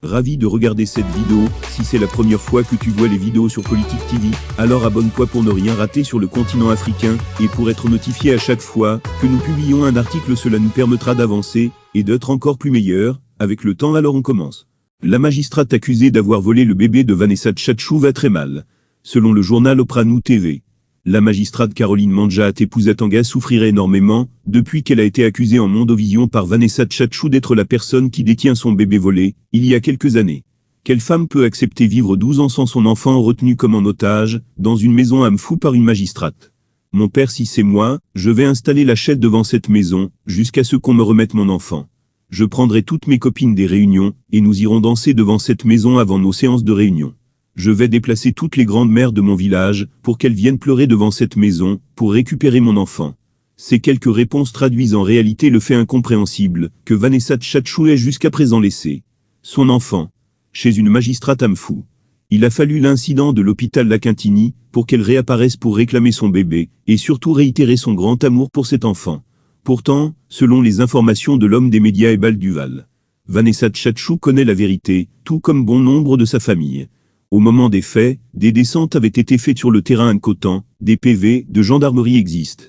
Ravi de regarder cette vidéo. Si c'est la première fois que tu vois les vidéos sur Politique TV, alors abonne-toi pour ne rien rater sur le continent africain, et pour être notifié à chaque fois que nous publions un article, cela nous permettra d'avancer, et d'être encore plus meilleurs, avec le temps. Alors on commence. La magistrate accusée d'avoir volé le bébé de Vanessa Tchatchou va très mal. Selon le journal Oprah New TV, la magistrate Caroline Manjate Pouza-Tanga souffrirait énormément, depuis qu'elle a été accusée en Mondovision par Vanessa Tchatchou d'être la personne qui détient son bébé volé, il y a quelques années. Quelle femme peut accepter vivre 12 ans sans son enfant retenu comme en otage, dans une maison à Mfou par une magistrate? Mon père, si c'est moi, je vais installer la chaise devant cette maison, jusqu'à ce qu'on me remette mon enfant. Je prendrai toutes mes copines des réunions, et nous irons danser devant cette maison avant nos séances de réunion. Je vais déplacer toutes les grandes mères de mon village, pour qu'elles viennent pleurer devant cette maison, pour récupérer mon enfant. Ces quelques réponses traduisent en réalité le fait incompréhensible, que Vanessa Tchatchou ait jusqu'à présent laissé son enfant chez une magistrate à Mfou. Il a fallu l'incident de l'hôpital La Quintini, pour qu'elle réapparaisse pour réclamer son bébé, et surtout réitérer son grand amour pour cet enfant. Pourtant, selon les informations de l'homme des médias Ebal Duval, Vanessa Tchatchou connaît la vérité, tout comme bon nombre de sa famille. Au moment des faits, des descentes avaient été faites sur le terrain à Nkotan, des PV de gendarmerie existent.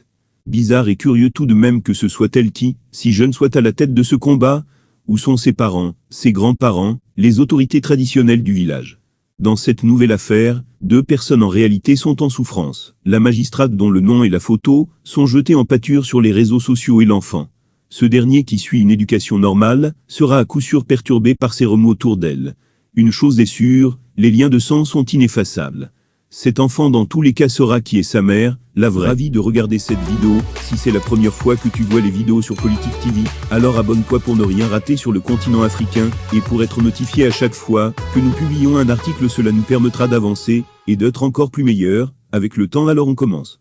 Bizarre et curieux tout de même que ce soit elle qui, si jeune, soit à la tête de ce combat. Où sont ses parents, ses grands-parents, les autorités traditionnelles du village? Dans cette nouvelle affaire, 2 personnes en réalité sont en souffrance. La magistrate dont le nom et la photo sont jetés en pâture sur les réseaux sociaux et l'enfant. Ce dernier qui suit une éducation normale, sera à coup sûr perturbé par ces remous autour d'elle. Une chose est sûre, les liens de sang sont ineffaçables. Cet enfant dans tous les cas saura qui est sa mère, la vraie. Ravi de regarder cette vidéo. Si c'est la première fois que tu vois les vidéos sur Politique TV, alors abonne-toi pour ne rien rater sur le continent africain, et pour être notifié à chaque fois que nous publions un article, cela nous permettra d'avancer, et d'être encore plus meilleurs, avec le temps. Alors on commence.